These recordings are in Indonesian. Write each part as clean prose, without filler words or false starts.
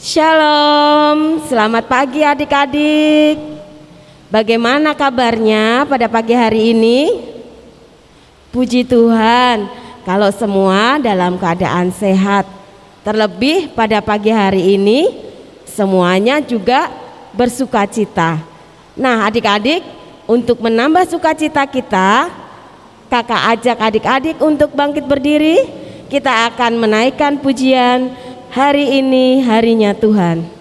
Shalom, selamat pagi adik-adik. Bagaimana kabarnya pada pagi hari ini? Puji Tuhan, kalau semua dalam keadaan sehat. Terlebih pada pagi hari ini, semuanya juga bersukacita. Nah adik-adik, untuk menambah sukacita kita, kakak ajak adik-adik untuk bangkit berdiri. Kita akan menaikkan pujian Hari Ini Harinya Tuhan.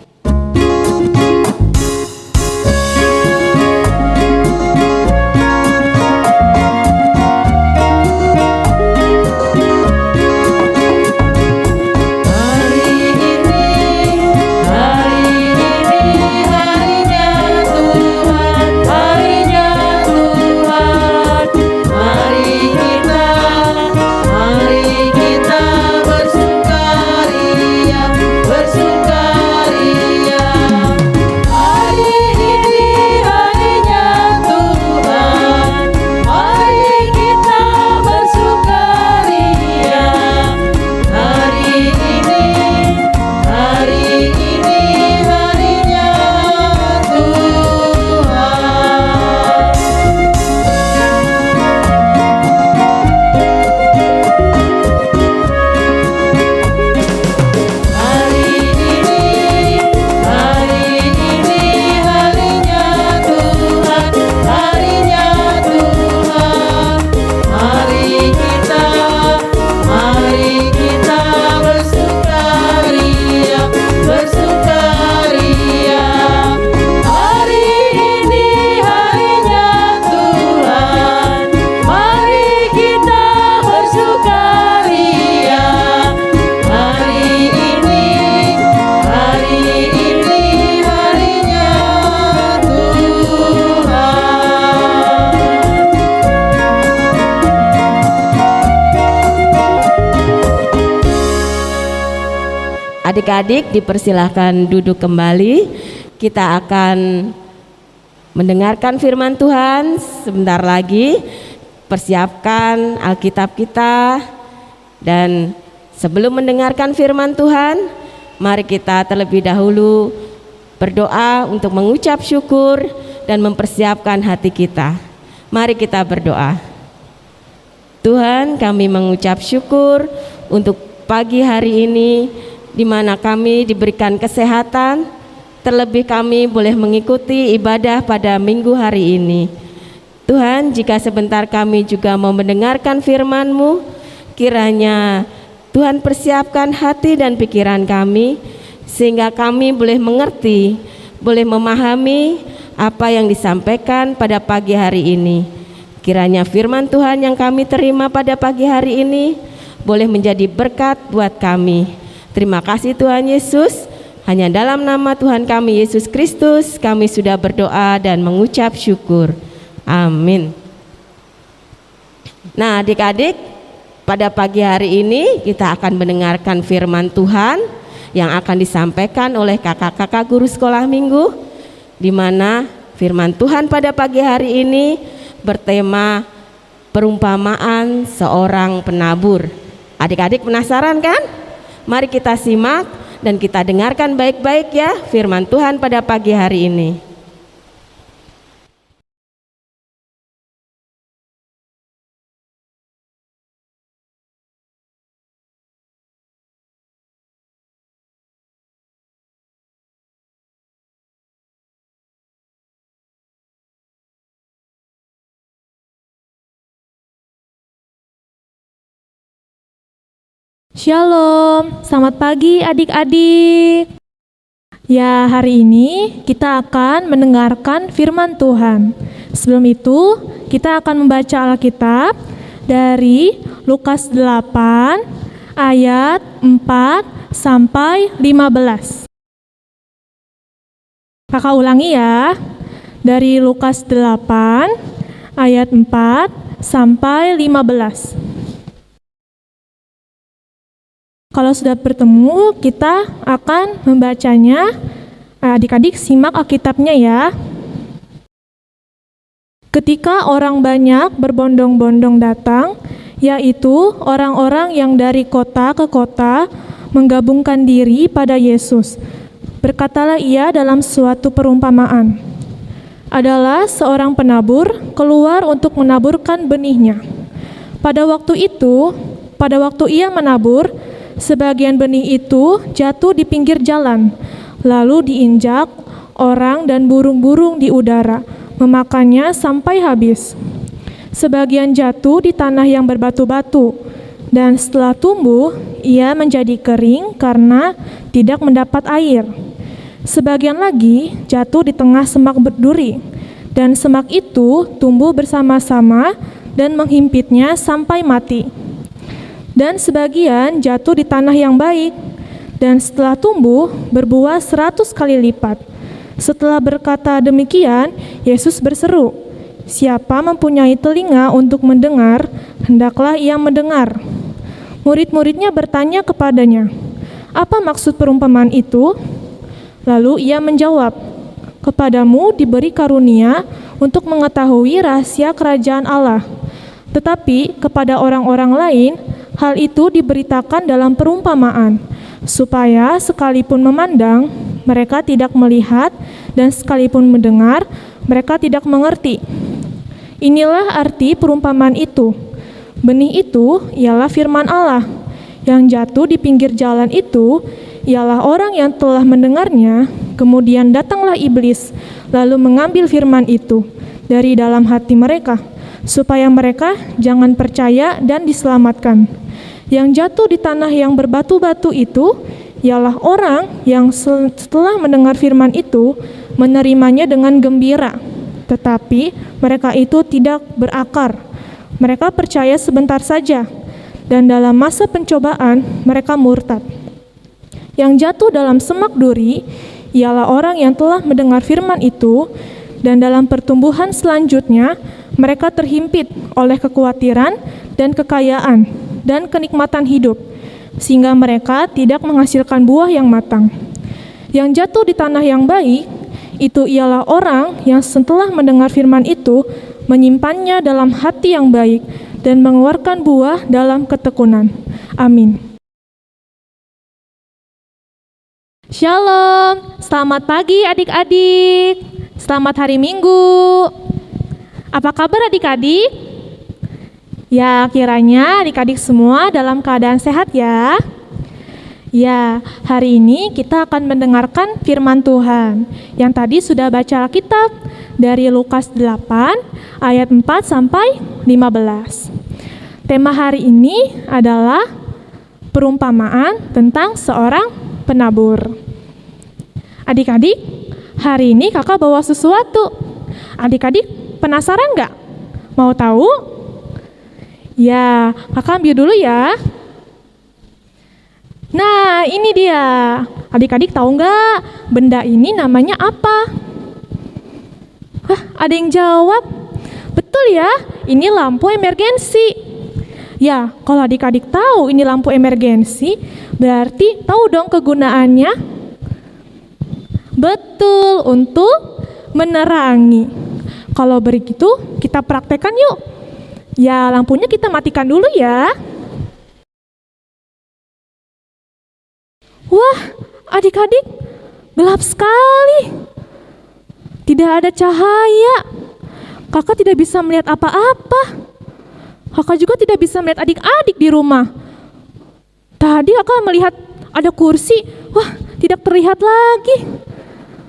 Adik-adik dipersilahkan duduk kembali. Kita akan mendengarkan firman Tuhan sebentar lagi. Persiapkan Alkitab kita. Dan sebelum mendengarkan firman Tuhan, mari kita terlebih dahulu berdoa untuk mengucap syukur dan mempersiapkan hati kita. Mari kita berdoa. Tuhan, kami mengucap syukur untuk pagi hari ini, di mana kami diberikan kesehatan, terlebih kami boleh mengikuti ibadah pada minggu hari ini. Tuhan, jika sebentar kami juga mau mendengarkan firman-Mu, kiranya Tuhan persiapkan hati dan pikiran kami, sehingga kami boleh mengerti, boleh memahami apa yang disampaikan pada pagi hari ini. Kiranya firman Tuhan yang kami terima pada pagi hari ini boleh menjadi berkat buat kami. Terima kasih Tuhan Yesus. Hanya dalam nama Tuhan kami Yesus Kristus kami sudah berdoa dan mengucap syukur. Amin. Nah adik-adik, pada pagi hari ini kita akan mendengarkan firman Tuhan yang akan disampaikan oleh kakak-kakak guru sekolah minggu, di mana firman Tuhan pada pagi hari ini bertema perumpamaan seorang penabur. Adik-adik penasaran kan? Mari kita simak dan kita dengarkan baik-baik ya firman Tuhan pada pagi hari ini. Shalom, selamat pagi adik-adik. Ya, hari ini kita akan mendengarkan firman Tuhan. Sebelum itu, kita akan membaca Alkitab dari Lukas 8 ayat 4 sampai 15. Kakak ulangi ya. Dari Lukas 8 ayat 4 sampai 15. Kalau sudah bertemu, kita akan membacanya. Adik-adik simak Alkitabnya ya. Ketika orang banyak berbondong-bondong datang, yaitu orang-orang yang dari kota ke kota menggabungkan diri pada Yesus. Berkatalah ia dalam suatu perumpamaan. Adalah seorang penabur keluar untuk menaburkan benihnya. Pada waktu ia menabur, sebagian benih itu jatuh di pinggir jalan, lalu diinjak orang dan burung-burung di udara, memakannya sampai habis. Sebagian jatuh di tanah yang berbatu-batu, dan setelah tumbuh, ia menjadi kering karena tidak mendapat air. Sebagian lagi jatuh di tengah semak berduri, dan semak itu tumbuh bersama-sama dan menghimpitnya sampai mati. Dan sebagian jatuh di tanah yang baik, dan setelah tumbuh berbuah 100 kali lipat. Setelah berkata demikian, Yesus berseru, "Siapa mempunyai telinga untuk mendengar, hendaklah ia mendengar." Murid-muridnya bertanya kepadanya, "Apa maksud perumpamaan itu?" Lalu ia menjawab, "Kepadamu diberi karunia untuk mengetahui rahasia kerajaan Allah. Tetapi kepada orang-orang lain, hal itu diberitakan dalam perumpamaan, supaya sekalipun memandang, mereka tidak melihat, dan sekalipun mendengar, mereka tidak mengerti." Inilah arti perumpamaan itu. Benih itu ialah firman Allah. Yang jatuh di pinggir jalan itu ialah orang yang telah mendengarnya, kemudian datanglah iblis, lalu mengambil firman itu dari dalam hati mereka, supaya mereka jangan percaya dan diselamatkan. Yang jatuh di tanah yang berbatu-batu itu ialah orang yang setelah mendengar firman itu, menerimanya dengan gembira, tetapi mereka itu tidak berakar. Mereka percaya sebentar saja, dan dalam masa pencobaan mereka murtad. Yang jatuh dalam semak duri ialah orang yang telah mendengar firman itu, dan dalam pertumbuhan selanjutnya mereka terhimpit oleh kekhawatiran dan kekayaan dan kenikmatan hidup, sehingga mereka tidak menghasilkan buah yang matang. Yang jatuh di tanah yang baik, itu ialah orang yang setelah mendengar firman itu, menyimpannya dalam hati yang baik, dan mengeluarkan buah dalam ketekunan. Amin. Shalom, selamat pagi adik-adik. Selamat hari Minggu. Apa kabar adik-adik? Ya, kiranya adik-adik semua dalam keadaan sehat ya. Ya, hari ini kita akan mendengarkan firman Tuhan yang tadi sudah baca Alkitab dari Lukas 8 ayat 4 sampai 15. Tema hari ini adalah perumpamaan tentang seorang penabur. Adik-adik, hari ini kakak bawa sesuatu. Adik-adik penasaran nggak? Mau tahu? Ya, kakak ambil dulu ya. Nah, ini dia. Adik-adik tahu nggak benda ini namanya apa? Hah, ada yang jawab? Betul ya, ini lampu emergensi. Ya, kalau adik-adik tahu ini lampu emergensi, berarti tahu dong kegunaannya. Betul, untuk menerangi. Kalau begitu, kita praktekkan yuk. Ya, lampunya kita matikan dulu ya. Wah, adik-adik, gelap sekali. Tidak ada cahaya. Kakak tidak bisa melihat apa-apa. Kakak juga tidak bisa melihat adik-adik di rumah. Tadi kakak melihat ada kursi, wah tidak terlihat lagi.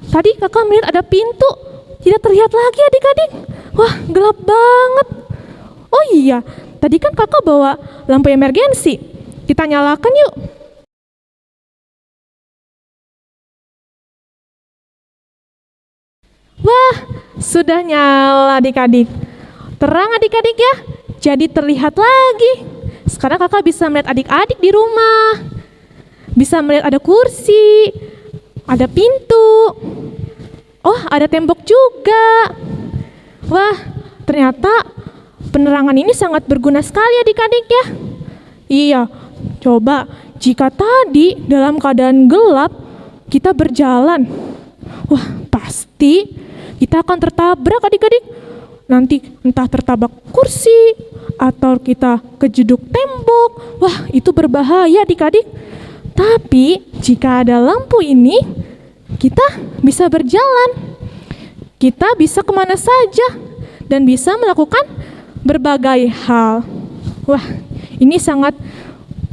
Tadi kakak melihat ada pintu, tidak terlihat lagi adik-adik. Wah, gelap banget. Oh iya, tadi kan kakak bawa lampu emergensi. Kita nyalakan yuk. Wah, sudah nyala adik-adik. Terang adik-adik ya, jadi terlihat lagi. Sekarang kakak bisa melihat adik-adik di rumah. Bisa melihat ada kursi, ada pintu. Oh, ada tembok juga. Wah, ternyata penerangan ini sangat berguna sekali adik-adik ya. Iya, coba jika tadi dalam keadaan gelap kita berjalan. Wah, pasti kita akan tertabrak adik-adik. Nanti entah tertabrak kursi atau kita kejeduk tembok. Wah, itu berbahaya adik-adik. Tapi jika ada lampu ini, kita bisa berjalan, kita bisa kemana saja, dan bisa melakukan berbagai hal. Wah, ini sangat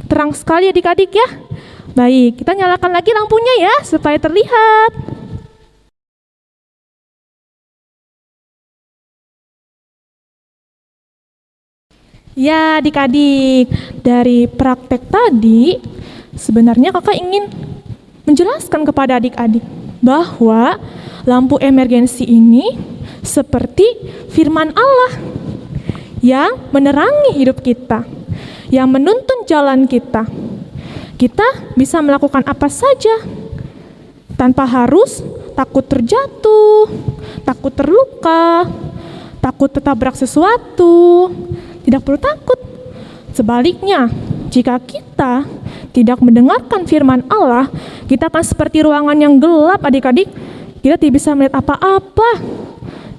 terang sekali adik-adik ya. Baik, kita nyalakan lagi lampunya ya, supaya terlihat. Ya adik-adik, dari praktek tadi, sebenarnya kakak ingin menjelaskan kepada adik-adik bahwa lampu emergensi ini seperti firman Allah yang menerangi hidup kita, yang menuntun jalan kita. Kita bisa melakukan apa saja tanpa harus takut terjatuh, takut terluka, takut tertabrak sesuatu. Tidak perlu takut. Sebaliknya, jika kita tidak mendengarkan firman Allah, kita akan seperti ruangan yang gelap adik-adik. Kita tidak bisa melihat apa-apa.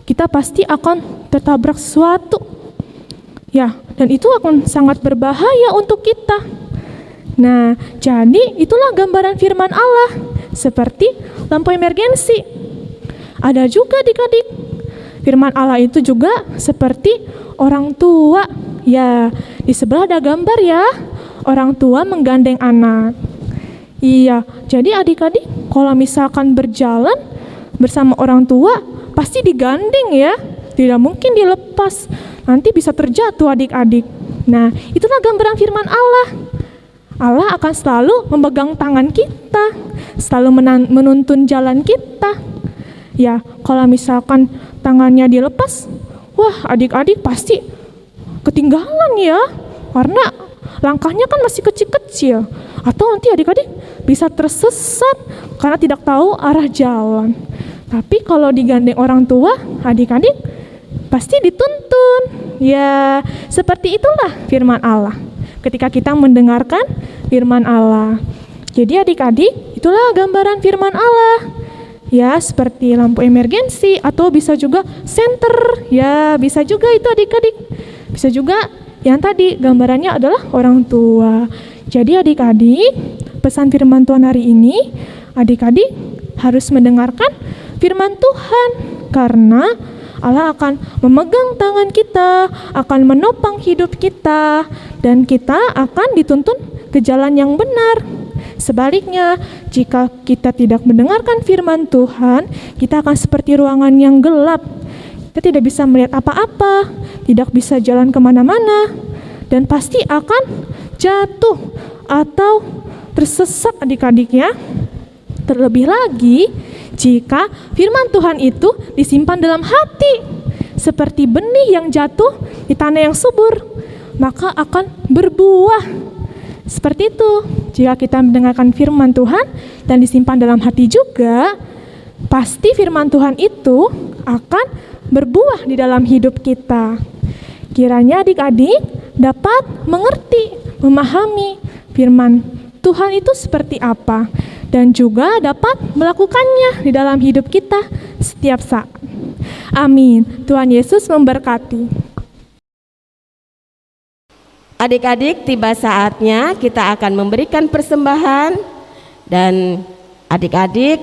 Kita pasti akan tertabrak sesuatu. Ya, dan itu akan sangat berbahaya untuk kita. Nah, jadi itulah gambaran firman Allah, seperti lampu emergensi. Ada juga adik-adik, firman Allah itu juga seperti orang tua. Ya, di sebelah ada gambar ya, orang tua menggandeng anak. Iya, jadi adik-adik kalau misalkan berjalan bersama orang tua, pasti digandeng ya, tidak mungkin dilepas. Nanti bisa terjatuh adik-adik. Nah, itulah gambaran firman Allah. Allah akan selalu memegang tangan kita, selalu menuntun jalan kita. Ya, kalau misalkan tangannya dilepas, wah adik-adik pasti ketinggalan ya, karena langkahnya kan masih kecil-kecil. Atau nanti adik-adik bisa tersesat karena tidak tahu arah jalan. Tapi kalau digandeng orang tua, adik-adik pasti dituntun. Ya, seperti itulah firman Allah. Ketika kita mendengarkan firman Allah. Jadi adik-adik, itulah gambaran firman Allah. Ya, seperti lampu emergensi atau bisa juga senter. Ya, bisa juga itu adik-adik. Bisa juga yang tadi gambarannya adalah orang tua. Jadi adik-adik, pesan firman Tuhan hari ini, adik-adik harus mendengarkan firman Tuhan karena Allah akan memegang tangan kita, akan menopang hidup kita, dan kita akan dituntun ke jalan yang benar. Sebaliknya, jika kita tidak mendengarkan firman Tuhan, kita akan seperti ruangan yang gelap. Kita tidak bisa melihat apa-apa, tidak bisa jalan kemana-mana, dan pasti akan jatuh atau tersesat adik-adik ya. Terlebih lagi, jika firman Tuhan itu disimpan dalam hati, seperti benih yang jatuh di tanah yang subur, maka akan berbuah. Seperti itu, jika kita mendengarkan firman Tuhan dan disimpan dalam hati juga, pasti firman Tuhan itu akan berbuah di dalam hidup kita. Kiranya adik-adik dapat mengerti, memahami firman Tuhan itu seperti apa, dan juga dapat melakukannya di dalam hidup kita setiap saat. Amin. Tuhan Yesus memberkati. Adik-adik, tiba saatnya kita akan memberikan persembahan, dan adik-adik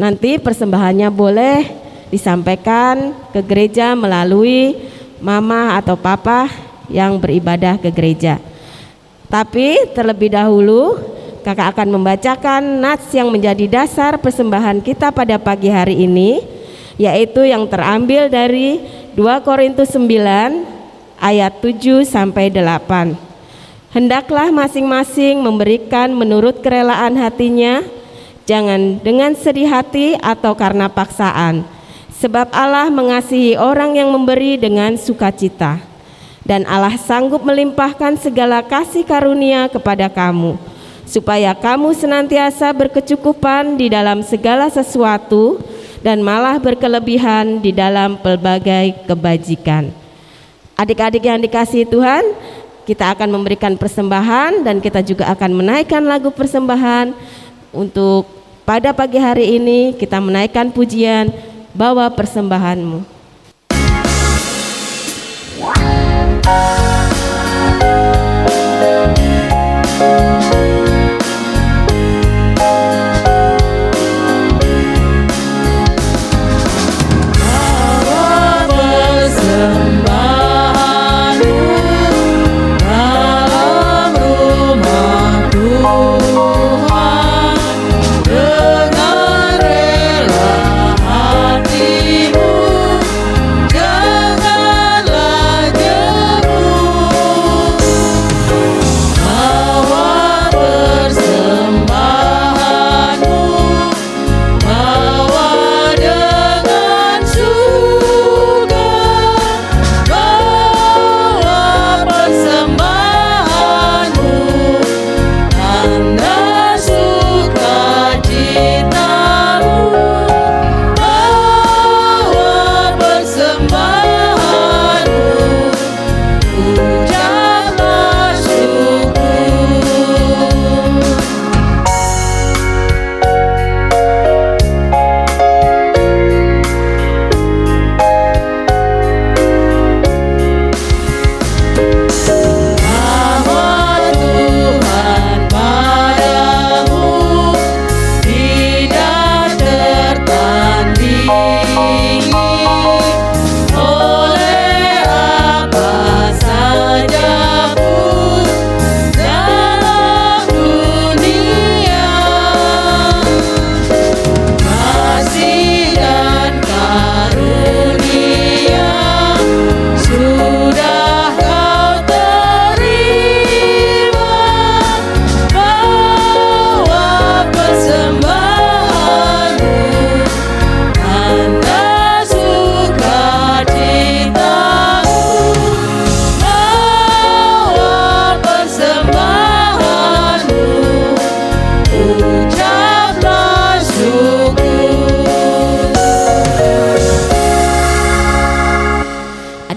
nanti persembahannya boleh disampaikan ke gereja melalui mama atau papa yang beribadah ke gereja. Tapi terlebih dahulu kakak akan membacakan nats yang menjadi dasar persembahan kita pada pagi hari ini, yaitu yang terambil dari 2 Korintus 9 ayat 7 sampai 8. Hendaklah masing-masing memberikan menurut kerelaan hatinya, jangan dengan sedih hati atau karena paksaan, sebab Allah mengasihi orang yang memberi dengan sukacita. Dan Allah sanggup melimpahkan segala kasih karunia kepada kamu, supaya kamu senantiasa berkecukupan di dalam segala sesuatu, dan malah berkelebihan di dalam pelbagai kebajikan. Adik-adik yang dikasihi Tuhan, kita akan memberikan persembahan, dan kita juga akan menaikkan lagu persembahan. Untuk pada pagi hari ini kita menaikkan pujian, bawa persembahanmu.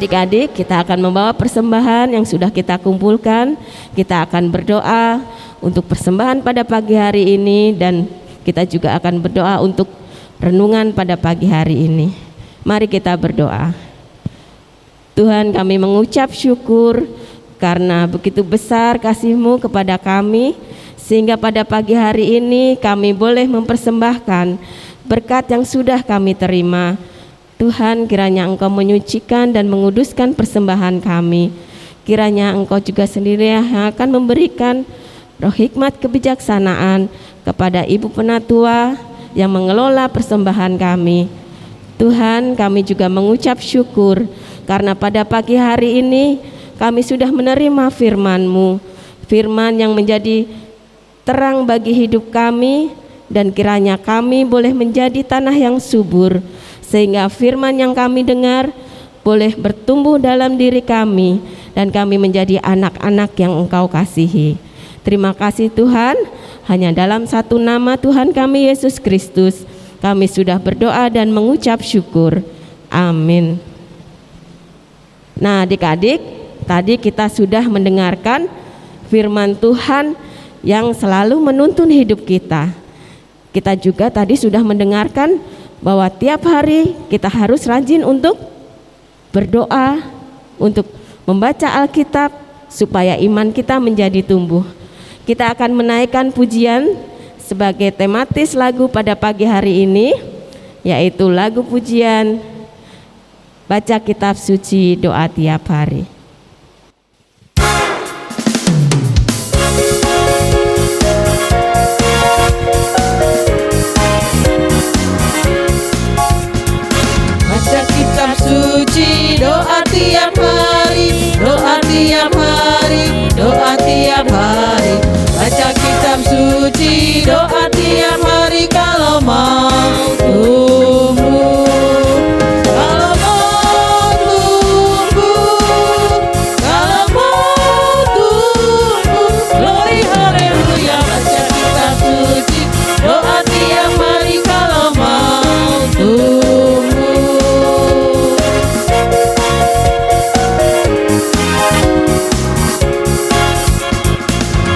Adik-adik, kita akan membawa persembahan yang sudah kita kumpulkan. Kita akan berdoa untuk persembahan pada pagi hari ini, dan kita juga akan berdoa untuk renungan pada pagi hari ini. Mari kita berdoa. Tuhan, kami mengucap syukur karena begitu besar kasih-Mu kepada kami, sehingga pada pagi hari ini kami boleh mempersembahkan berkat yang sudah kami terima. Tuhan, kiranya Engkau menyucikan dan menguduskan persembahan kami. Kiranya Engkau juga sendiri yang akan memberikan roh hikmat kebijaksanaan kepada Ibu Penatua yang mengelola persembahan kami. Tuhan, kami juga mengucap syukur karena pada pagi hari ini kami sudah menerima firman-Mu, firman yang menjadi terang bagi hidup kami, dan kiranya kami boleh menjadi tanah yang subur, sehingga firman yang kami dengar boleh bertumbuh dalam diri kami, dan kami menjadi anak-anak yang Engkau kasihi. Terima kasih Tuhan, hanya dalam satu nama Tuhan kami Yesus Kristus kami sudah berdoa dan mengucap syukur. Amin. Nah, adik-adik, tadi kita sudah mendengarkan firman Tuhan yang selalu menuntun hidup kita. Kita juga tadi sudah mendengarkan bahwa tiap hari kita harus rajin untuk berdoa, untuk membaca Alkitab supaya iman kita menjadi tumbuh. Kita akan menaikkan pujian sebagai tematis lagu pada pagi hari ini, yaitu lagu pujian Baca Kitab Suci Doa Tiap Hari. Suci, doa tiap hari, doa tiap hari, doa tiap hari. Baca kitab suci, doa tiap hari kalau mau tumbuh, kalau mau tumbuh, kalau mau tumbuh. Glory haleluya. Baca kitab suci, doa tiap hari kalau mau tumbuh.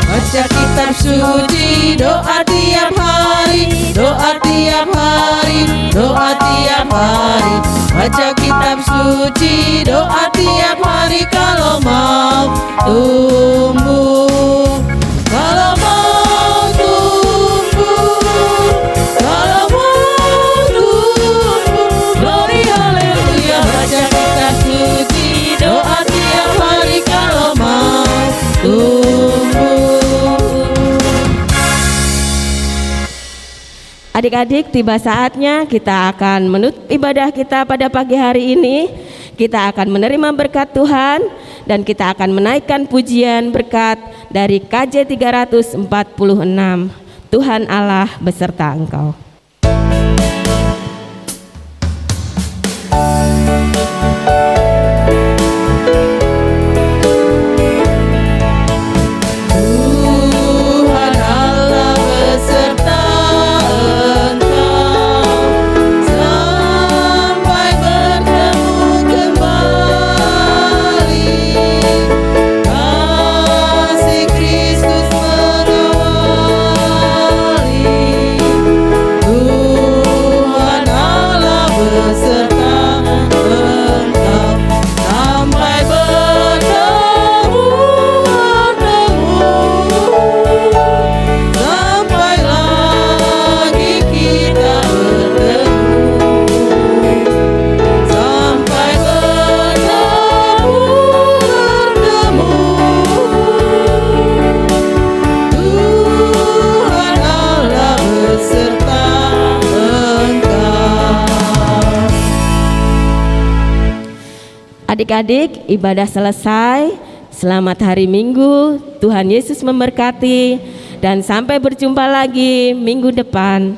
Baca kitab suci, doa tiap hari, doa tiap hari, doa tiap hari. Baca kitab suci, doa tiap hari kalau mau tumbuh, kalau mau tumbuh, kalau mau tumbuh. Glory haleluya. Baca kitab suci, doa tiap hari kalau mau tumbuh. Adik-adik, tiba saatnya kita akan menutup ibadah kita pada pagi hari ini. Kita akan menerima berkat Tuhan, dan kita akan menaikkan pujian berkat dari KJ 346. Tuhan Allah beserta engkau. Adik-adik, ibadah selesai. Selamat hari Minggu. Tuhan Yesus memberkati, dan sampai berjumpa lagi minggu depan.